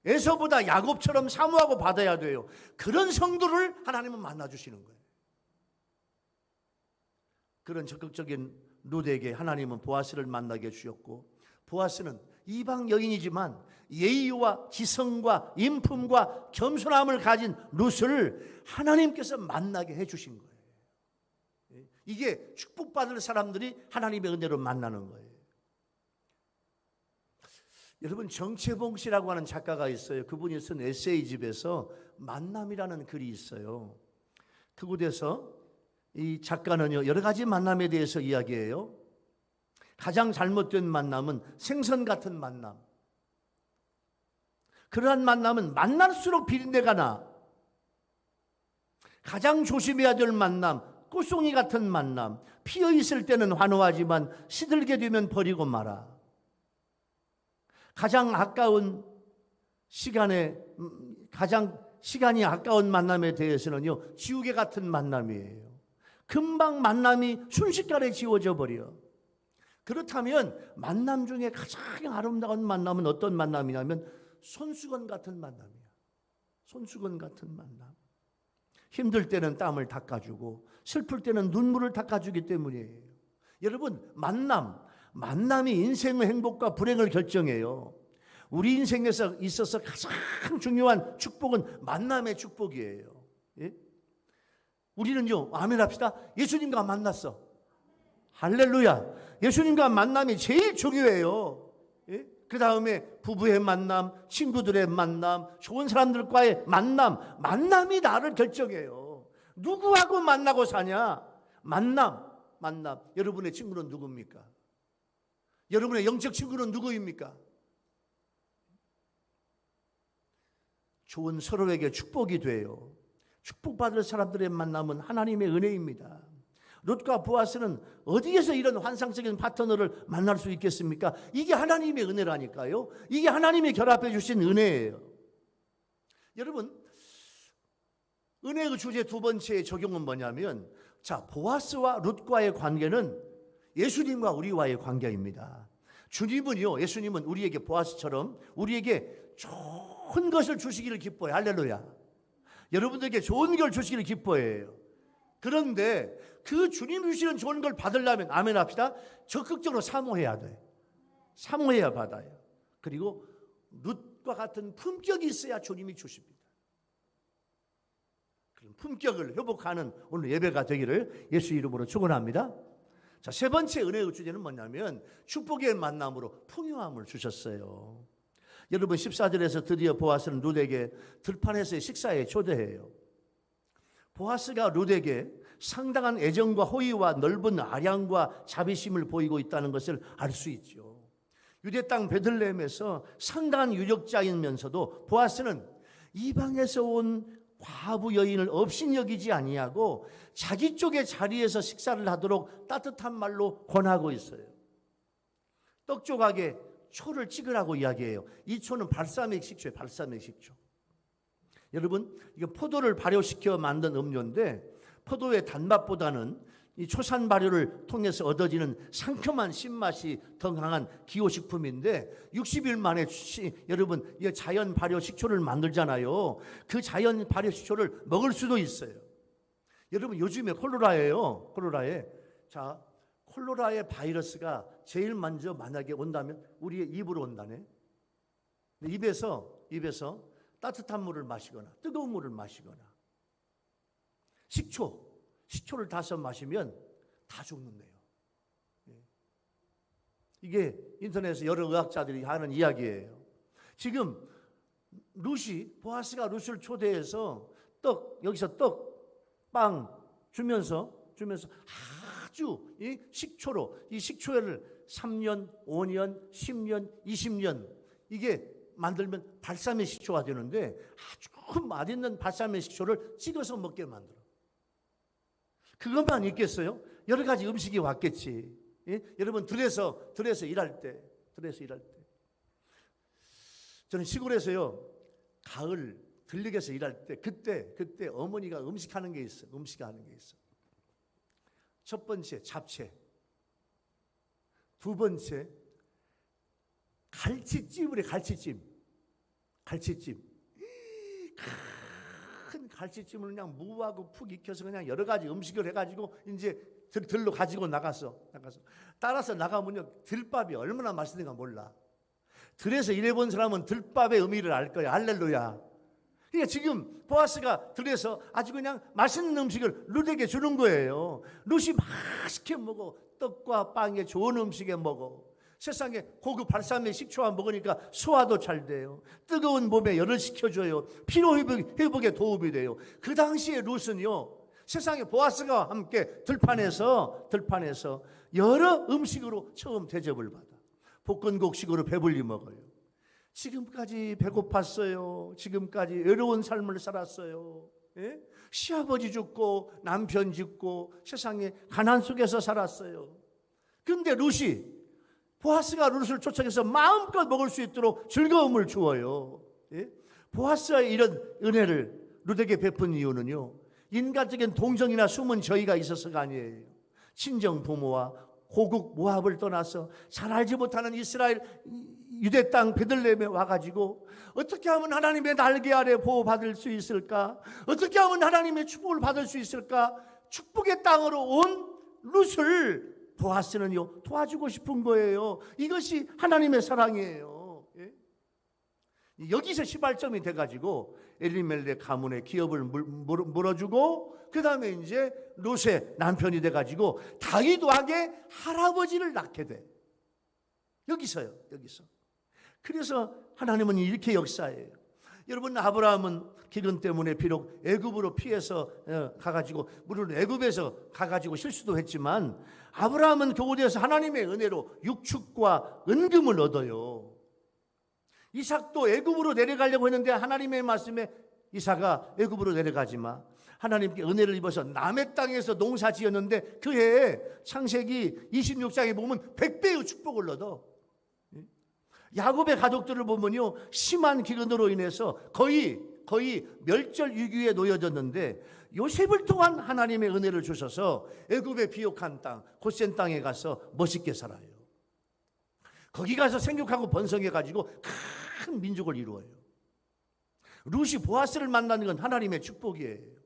에서보다 야곱처럼 사모하고 받아야 돼요. 그런 성도를 하나님은 만나주시는 거예요. 그런 적극적인 룻에게 하나님은 보아스를 만나게 해주셨고, 보아스는 이방 여인이지만 예의와 지성과 인품과 겸손함을 가진 룻을 하나님께서 만나게 해주신 거예요. 이게 축복받을 사람들이 하나님의 은혜로 만나는 거예요. 여러분, 정채봉 씨라고 하는 작가가 있어요. 그분이 쓴 에세이집에서 만남이라는 글이 있어요. 그곳에서 이 작가는요, 여러 가지 만남에 대해서 이야기해요. 가장 잘못된 만남은 생선 같은 만남. 그러한 만남은 만날수록 비린내가 나. 가장 조심해야 될 만남, 꽃송이 같은 만남. 피어 있을 때는 환호하지만 시들게 되면 버리고 말아. 가장 아까운 시간이 아까운 만남에 대해서는요, 지우개 같은 만남이에요. 금방 만남이 순식간에 지워져 버려. 그렇다면 만남 중에 가장 아름다운 만남은 어떤 만남이냐면 손수건 같은 만남이야. 손수건 같은 만남. 힘들 때는 땀을 닦아주고 슬플 때는 눈물을 닦아주기 때문이에요. 여러분, 만남이 인생의 행복과 불행을 결정해요. 우리 인생에서 있어서 가장 중요한 축복은 만남의 축복이에요. 예? 우리는요, 아멘 합시다. 예수님과 만났어. 할렐루야. 예수님과 만남이 제일 중요해요. 예? 그 다음에 부부의 만남, 친구들의 만남, 좋은 사람들과의 만남이 나를 결정해요. 누구하고 만나고 사냐? 만남. 여러분의 친구는 누굽니까? 여러분의 영적 친구는 누구입니까? 좋은 서로에게 축복이 돼요. 축복받을 사람들의 만남은 하나님의 은혜입니다. 룻과 보아스는 어디에서 이런 환상적인 파트너를 만날 수 있겠습니까? 이게 하나님의 은혜라니까요. 이게 하나님이 결합해 주신 은혜예요. 여러분, 은혜의 주제 두 번째의 적용은 뭐냐면, 자, 보아스와 룻과의 관계는 예수님과 우리와의 관계입니다. 예수님은 우리에게 보아스처럼 우리에게 좋은 것을 주시기를 기뻐해요. 할렐루야. 여러분들에게 좋은 걸 주시기를 기뻐해요. 그런데 그 주님 주시는 좋은 걸 받으려면, 아멘 합시다, 적극적으로 사모해야 돼. 사모해야 받아요. 그리고 룻과 같은 품격이 있어야 주님이 주십니다. 그런 품격을 회복하는 오늘 예배가 되기를 예수 이름으로 축원합니다. 자, 세 번째 은혜의 주제는 뭐냐면 축복의 만남으로 풍요함을 주셨어요. 여러분, 14절에서 드디어 보아스는 룻에게 들판에서의 식사에 초대해요. 보아스가 룻에게 상당한 애정과 호의와 넓은 아량과 자비심을 보이고 있다는 것을 알 수 있죠. 유대 땅 베들레헴에서 상당한 유력자이면서도 보아스는 이방에서 온 과부 여인을 업신 여기지 아니하고 자기 쪽의 자리에서 식사를 하도록 따뜻한 말로 권하고 있어요. 떡 조각에 초를 찍으라고 이야기해요. 이 초는 발사믹 식초예요. 발사믹 식초. 여러분, 이거 포도를 발효시켜 만든 음료인데 포도의 단맛보다는 이 초산 발효를 통해서 얻어지는 상큼한 신맛이 더 강한 기호식품인데 60일 만에 여러분 이 자연 발효 식초를 만들잖아요. 그 자연 발효 식초를 먹을 수도 있어요. 여러분 요즘에 콜로라예요. 콜로라의 바이러스가 제일 먼저 만약에 온다면 우리의 입으로 온다네. 입에서 따뜻한 물을 마시거나 뜨거운 물을 마시거나 식초를 타서 마시면 다 죽는데요. 이게 인터넷에서 여러 의학자들이 하는 이야기예요. 지금 보아스가 루시를 초대해서 여기서 빵 주면서 아주 이 식초를 3년, 5년, 10년, 20년 이게 만들면 발사믹 식초가 되는데 아주 맛있는 발사믹 식초를 찍어서 먹게 만들어. 그것만 있겠어요? 여러 가지 음식이 왔겠지. 예? 여러분 들에서 일할 때 저는 시골에서요 가을 들녘에서 일할 때 그때 어머니가 음식하는 게 있어. 첫 번째 잡채, 두 번째 갈치찜을 해. 갈치찜. 큰 갈치찜을 그냥 무하고 푹 익혀서 그냥 여러 가지 음식을 해가지고 이제 들로 가지고 나가서 따라서 나가면요 들밥이 얼마나 맛있는가 몰라. 들에서 일해본 사람은 들밥의 의미를 알 거야. 할렐루야. 그러니까 지금 보아스가 들에서 아주 그냥 맛있는 음식을 룻에게 주는 거예요. 룻이 맛있게 먹어. 떡과 빵에 좋은 음식에 먹어. 세상에 고급 발사믹 식초와 먹으니까 소화도 잘 돼요. 뜨거운 몸에 열을 식혀줘요. 피로 회복에 도움이 돼요. 그 당시에 룻은요 세상에 보아스가 함께 들판에서 여러 음식으로 처음 대접을 받아. 볶은곡식으로 배불리 먹어요. 지금까지 배고팠어요. 지금까지 외로운 삶을 살았어요. 예? 시아버지 죽고 남편 죽고 세상에 가난 속에서 살았어요. 그런데 보아스가 룻을 초청해서 마음껏 먹을 수 있도록 즐거움을 주어요. 예? 보아스의 이런 은혜를 룻에게 베푼 이유는요 인간적인 동정이나 숨은 저희가 있어서가 아니에요. 친정 부모와 고국 모압을 떠나서 잘 알지 못하는 이스라엘 유대 땅 베들레헴에 와가지고 어떻게 하면 하나님의 날개 아래 보호받을 수 있을까? 어떻게 하면 하나님의 축복을 받을 수 있을까? 축복의 땅으로 온 룻을 보아스는요 도와주고 싶은 거예요. 이것이 하나님의 사랑이에요. 예? 여기서 시발점이 돼가지고 엘리멜렉 가문의 기업을 물어주고 그 다음에 이제 룻의 남편이 돼가지고 다윗 왕의 할아버지를 낳게 돼. 여기서. 그래서 하나님은 이렇게 역사해요. 여러분 아브라함은 기근 때문에 비록 애굽으로 피해서 가가지고 물론 애굽에서 가가지고 실수도 했지만 아브라함은 교대에서 하나님의 은혜로 육축과 은금을 얻어요. 이삭도 애굽으로 내려가려고 했는데 하나님의 말씀에 이삭아 애굽으로 내려가지 마. 하나님께 은혜를 입어서 남의 땅에서 농사 지었는데 그 해에 창세기 26장에 보면 100배의 축복을 얻어. 야곱의 가족들을 보면요 심한 기근으로 인해서 거의 멸절 위기에 놓여졌는데 요셉을 통한 하나님의 은혜를 주셔서 애굽의 비옥한 땅 고센 땅에 가서 멋있게 살아요. 거기 가서 생육하고 번성해가지고 큰 민족을 이루어요. 룻이 보아스를 만나는 건 하나님의 축복이에요.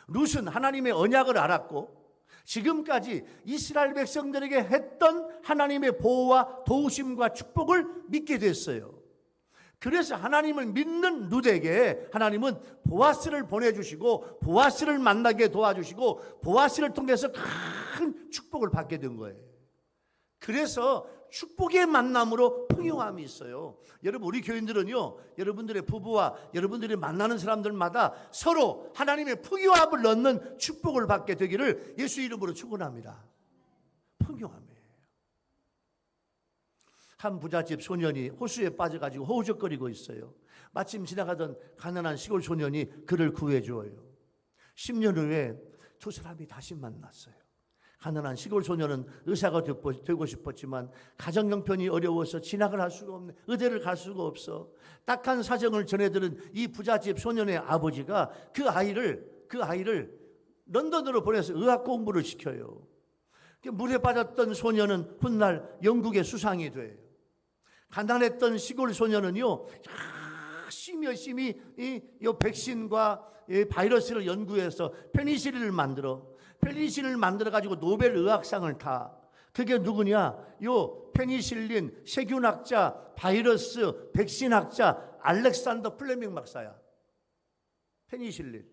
룻은 하나님의 언약을 알았고 지금까지 이스라엘 백성들에게 했던 하나님의 보호와 도우심과 축복을 믿게 됐어요. 그래서 하나님을 믿는 룻에게 하나님은 보아스를 보내주시고 보아스를 만나게 도와주시고 보아스를 통해서 큰 축복을 받게 된 거예요. 그래서 축복의 만남으로 풍요함이 있어요. 여러분 우리 교인들은요 여러분들의 부부와 여러분들이 만나는 사람들마다 서로 하나님의 풍요함을 넣는 축복을 받게 되기를 예수 이름으로 축원합니다. 풍요함이에요. 한 부잣집 소년이 호수에 빠져가지고 허우적거리고 있어요. 마침 지나가던 가난한 시골 소년이 그를 구해줘요. 10년 후에 두 사람이 다시 만났어요. 가난한 시골 소년은 의사가 되고 싶었지만 가정 형편이 어려워서 진학을 할 수가 없네. 의대를 갈 수가 없어. 딱한 사정을 전해들은 이 부잣집 소년의 아버지가 그 아이를 런던으로 보내서 의학 공부를 시켜요. 물에 빠졌던 소녀는 훗날 영국의 수상이 돼요. 가난했던 시골 소녀는요, 열심히 이 백신과 이 바이러스를 연구해서 페니실린을 만들어 가지고 노벨 의학상을 타. 그게 누구냐? 요 페니실린 세균학자, 바이러스, 백신학자 알렉산더 플레밍 박사야. 페니실린.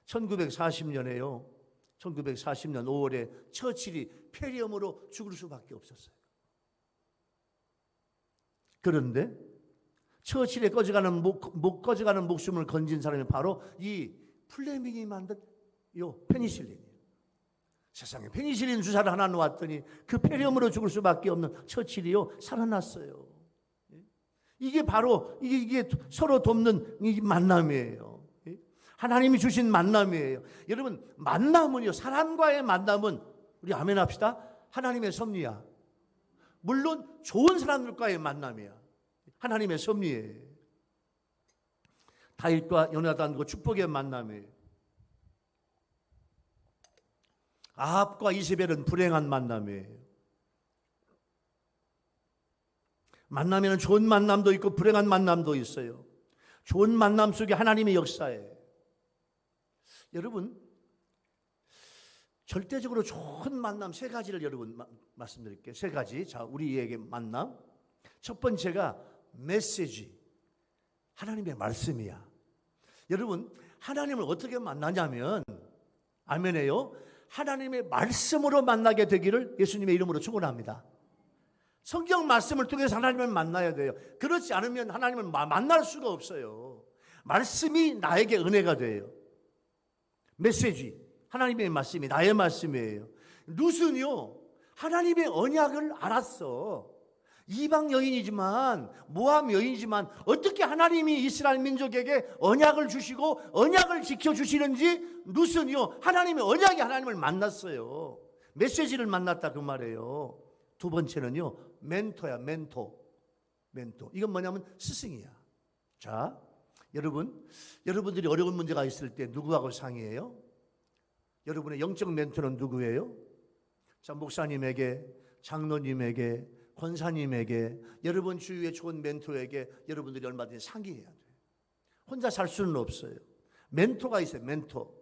1940년에요. 1940년 5월에 처칠이 폐렴으로 죽을 수밖에 없었어요. 그런데 처칠의 꺼져가는 목숨을 건진 사람이 바로 이 플레밍이 만든 요 페니실린이에요. 세상에 페니실린 주사를 하나 놓았더니 그 폐렴으로 죽을 수밖에 없는 처칠이요 살아났어요. 이게 바로 이게 서로 돕는 이 만남이에요. 하나님이 주신 만남이에요. 여러분, 만남은요, 사람과의 만남은 우리 아멘 합시다. 하나님의 섭리야. 물론 좋은 사람들과의 만남이야. 하나님의 섭리예요. 다윗과 요나단과 축복의 만남이에요. 아합과 이세벨은 불행한 만남이에요. 만남에는 좋은 만남도 있고 불행한 만남도 있어요. 좋은 만남 속에 하나님의 역사예요. 여러분, 절대적으로 좋은 만남 세 가지를 여러분 말씀드릴게요. 세 가지. 자, 우리에게 만남. 첫 번째가 메시지. 하나님의 말씀이야. 여러분, 하나님을 어떻게 만나냐면, 아멘해요. 하나님의 말씀으로 만나게 되기를 예수님의 이름으로 축원합니다. 성경 말씀을 통해서 하나님을 만나야 돼요. 그렇지 않으면 하나님을 만날 수가 없어요. 말씀이 나에게 은혜가 돼요. 메시지, 하나님의 말씀이 나의 말씀이에요. 룻은요, 하나님의 언약을 알았어. 이방 여인이지만, 모함 여인이지만 어떻게 하나님이 이스라엘 민족에게 언약을 주시고 언약을 지켜주시는지 룻은요, 하나님의 언약이 하나님을 만났어요. 메시지를 만났다 그 말이에요. 두 번째는요, 멘토야. 멘토. 이건 뭐냐면 스승이야. 자, 여러분들이 어려운 문제가 있을 때 누구하고 상의해요? 여러분의 영적 멘토는 누구예요? 자, 목사님에게, 장로님에게, 권사님에게, 여러분 주위의 좋은 멘토에게 여러분들이 얼마든지 상의해야 돼요. 혼자 살 수는 없어요. 멘토가 있어요. 멘토.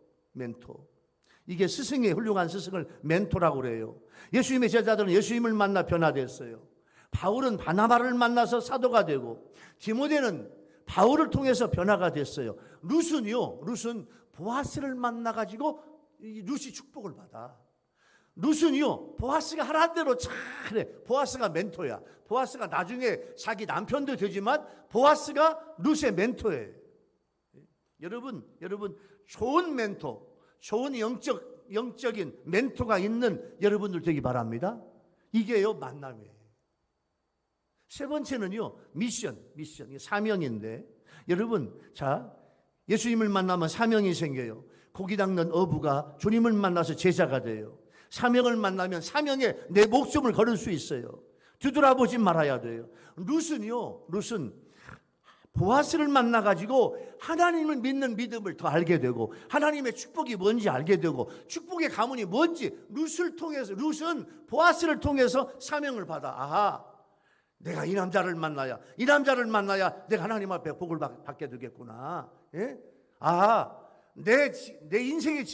이게 스승의 훌륭한 스승을 멘토라고 그래요. 예수님의 제자들은 예수님을 만나 변화됐어요. 바울은 바나바를 만나서 사도가 되고, 디모데는 바울을 통해서 변화가 됐어요. 룻은 보아스를 만나가지고 룻이 축복을 받아. 룻은요, 보아스가 하라는 대로 잘해. 보아스가 멘토야. 보아스가 나중에 자기 남편도 되지만 보아스가 룻의 멘토예요. 여러분, 좋은 멘토, 좋은 영적인 멘토가 있는 여러분들 되기 바랍니다. 이게요, 만남이에요. 세 번째는요, 미션, 사명인데, 여러분, 자, 예수님을 만나면 사명이 생겨요. 고기 닦는 어부가 주님을 만나서 제자가 돼요. 사명을 만나면 사명에 내 목숨을 걸을 수 있어요. 뒤돌아보지 말아야 돼요. 룻은 보아스를 만나가지고 하나님을 믿는 믿음을 더 알게 되고, 하나님의 축복이 뭔지 알게 되고, 축복의 가문이 뭔지 룻은 보아스를 통해서 사명을 받아. 아하, 내가 이 남자를 만나야 내가 하나님 앞에 복을 받게 되겠구나. 예? 아하, 내 인생의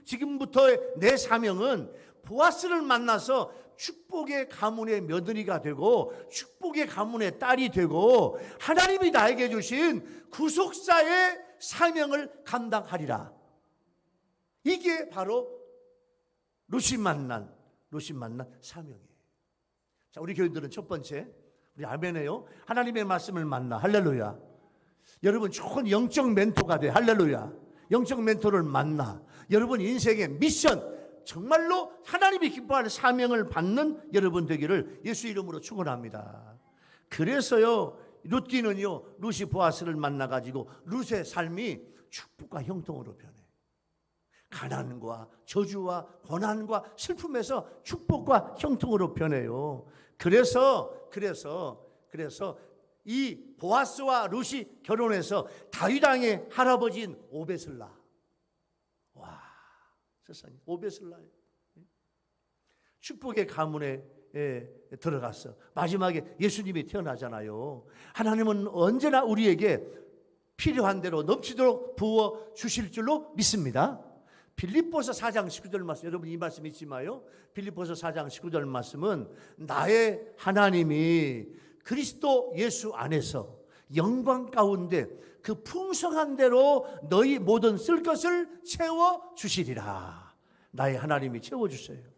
지금부터의 내 사명은 보아스를 만나서 축복의 가문의 며느리가 되고, 축복의 가문의 딸이 되고, 하나님이 나에게 주신 구속사의 사명을 감당하리라. 이게 바로 룻이 만난 사명이에요. 자, 우리 교인들은 첫 번째, 우리 아멘해요. 하나님의 말씀을 만나. 할렐루야. 여러분, 좋은 영적 멘토가 돼. 할렐루야. 영적 멘토를 만나. 여러분 인생의 미션, 정말로 하나님이 기뻐하는 사명을 받는 여러분 되기를 예수 이름으로 축원합니다. 그래서요, 룻이 보아스를 만나가지고 룻의 삶이 축복과 형통으로 변해. 가난과 저주와 고난과 슬픔에서 축복과 형통으로 변해요. 그래서 이 보아스와 룻이 결혼해서 다윗 왕의 할아버지인 오벳을 낳아. 와, 세상에, 오벳을 낳아요. 축복의 가문에 들어갔어. 마지막에 예수님이 태어나잖아요. 하나님은 언제나 우리에게 필요한 대로 넘치도록 부어 주실 줄로 믿습니다. 빌립보서 4장 19절 말씀, 여러분 이 말씀 잊지 마요. 빌립보서 4장 19절 말씀은 나의 하나님이 그리스도 예수 안에서 영광 가운데 그 풍성한 대로 너희 모든 쓸 것을 채워주시리라. 나의 하나님이 채워주세요.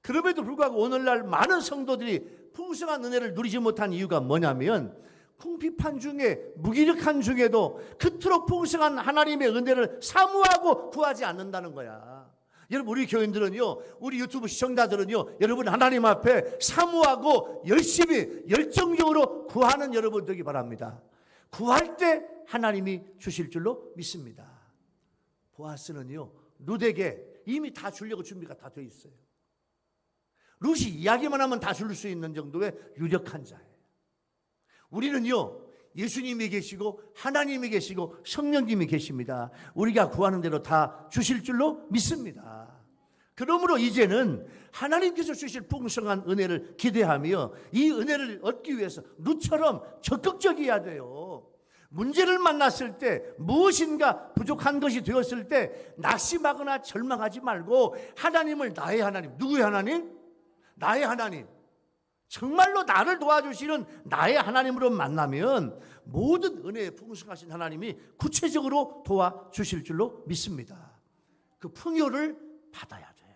그럼에도 불구하고 오늘날 많은 성도들이 풍성한 은혜를 누리지 못한 이유가 뭐냐면 궁핍한 중에 무기력한 중에도 그토록 풍성한 하나님의 은혜를 사모하고 구하지 않는다는 거야. 여러분 우리 교인들은요, 우리 유튜브 시청자들은요, 여러분 하나님 앞에 사모하고 열심히 열정적으로 구하는 여러분 되기 바랍니다. 구할 때 하나님이 주실 줄로 믿습니다. 보아스는요, 룻에게 이미 다 주려고 준비가 다 돼 있어요. 룻이 이야기만 하면 다 줄 수 있는 정도의 유력한 자예요. 우리는요, 예수님이 계시고 하나님이 계시고 성령님이 계십니다. 우리가 구하는 대로 다 주실 줄로 믿습니다. 그러므로 이제는 하나님께서 주실 풍성한 은혜를 기대하며 이 은혜를 얻기 위해서 룻처럼 적극적이어야 돼요. 문제를 만났을 때 무엇인가 부족한 것이 되었을 때 낙심하거나 절망하지 말고 하나님을 나의 하나님, 누구의 하나님? 나의 하나님, 정말로 나를 도와주시는 나의 하나님으로 만나면 모든 은혜에 풍성하신 하나님이 구체적으로 도와주실 줄로 믿습니다. 그 풍요를 받아야 돼요.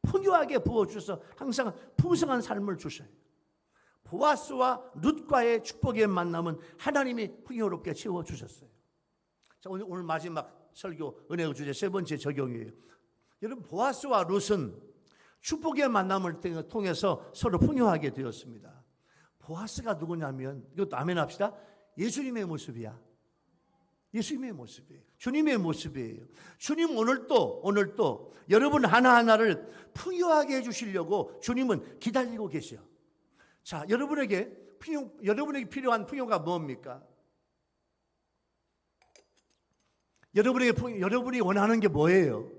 풍요하게 부어주셔서 항상 풍성한 삶을 주셔요. 보아스와 룻과의 축복의 만남은 하나님이 풍요롭게 채워주셨어요. 자, 오늘 마지막 설교 은혜의 주제 세 번째 적용이에요. 여러분 보아스와 룻은 축복의 만남을 통해서 서로 풍요하게 되었습니다. 보아스가 누구냐면, 이것도 아멘 합시다. 예수님의 모습이야. 예수님의 모습이에요. 주님의 모습이에요. 주님 오늘도 여러분 하나하나를 풍요하게 해주시려고 주님은 기다리고 계셔. 자, 여러분에게 필요한 풍요가 뭡니까? 여러분이 원하는 게 뭐예요?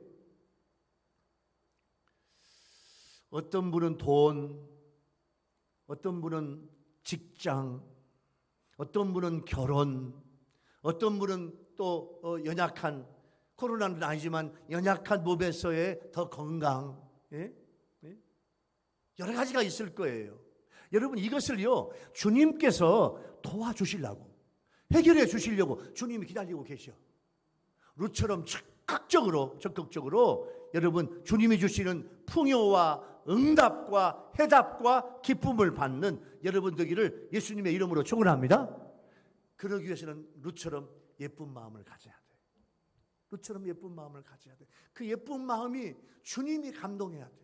어떤 분은 돈, 어떤 분은 직장, 어떤 분은 결혼, 어떤 분은 또 연약한, 코로나는 아니지만 연약한 몸에서의 더 건강, 여러 가지가 있을 거예요. 여러분 이것을요, 주님께서 도와주시려고, 해결해 주시려고 주님이 기다리고 계셔. 룻처럼 적극적으로 여러분 주님이 주시는 풍요와 응답과 해답과 기쁨을 받는 여러분 되기를 예수님의 이름으로 축원합니다. 그러기 위해서는 룻처럼 예쁜 마음을 가져야 돼. 룻처럼 예쁜 마음을 가져야 돼. 그 예쁜 마음이 주님이 감동해야 돼.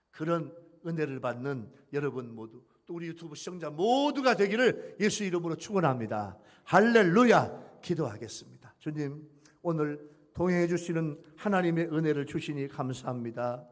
그런 은혜를 받는 여러분 모두, 또 우리 유튜브 시청자 모두가 되기를 예수 이름으로 축원합니다. 할렐루야. 기도하겠습니다. 주님, 오늘 동행해 주시는 하나님의 은혜를 주시니 감사합니다.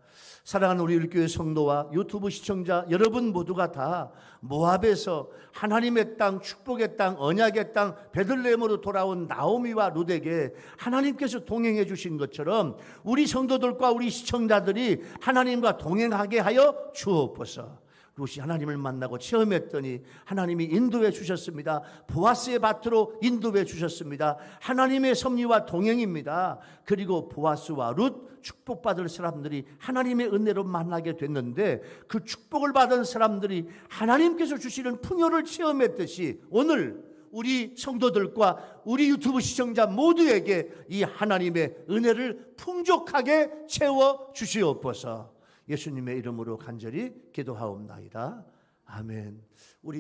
사랑하는 우리 일교회 성도와 유튜브 시청자 여러분 모두가 다 모압에서 하나님의 땅, 축복의 땅, 언약의 땅 베들레헴으로 돌아온 나오미와 룻에게 하나님께서 동행해 주신 것처럼 우리 성도들과 우리 시청자들이 하나님과 동행하게 하여 주옵소서. 룻이 하나님을 만나고 체험했더니 하나님이 인도해 주셨습니다. 보아스의 밭으로 인도해 주셨습니다. 하나님의 섭리와 동행입니다. 그리고 보아스와 룻 축복받을 사람들이 하나님의 은혜로 만나게 됐는데 그 축복을 받은 사람들이 하나님께서 주시는 풍요를 체험했듯이 오늘 우리 성도들과 우리 유튜브 시청자 모두에게 이 하나님의 은혜를 풍족하게 채워 주시옵소서. 예수님의 이름으로 간절히 기도하옵나이다. 아멘. 우리